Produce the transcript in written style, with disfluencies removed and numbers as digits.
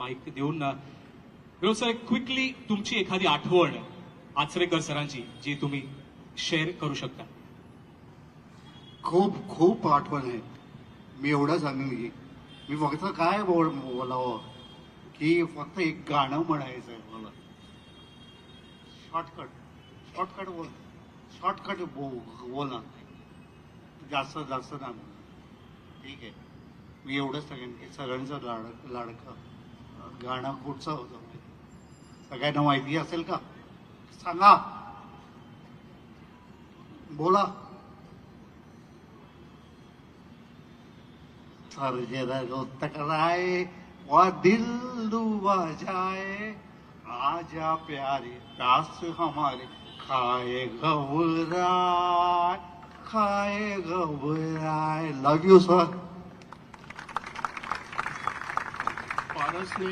Mic देऊन विनोद sir quickly तुमची एखादी आठवण आचरेकर सरांची जी तुम्ही शेअर करू शकता. खूप खूप आठवण आहे. मी एवढं सांगेन की मी फक्त काय बोलावं की फक्त एक गाणं म्हणायचं आहे मला. शॉर्टकट बोलणार जास्त जास्त ना. ठीक आहे. मी एवढंच सांगेन की सगळ्यांचं लाडकं गाणं कुठचं होतं सगळ्यांना माहिती असेल का? सांगा, बोला. सर जरा जो टकराए वह दिल डूबा जाए, आजा प्यारे प्यास हमारे खाए घबराए. लव यू सर.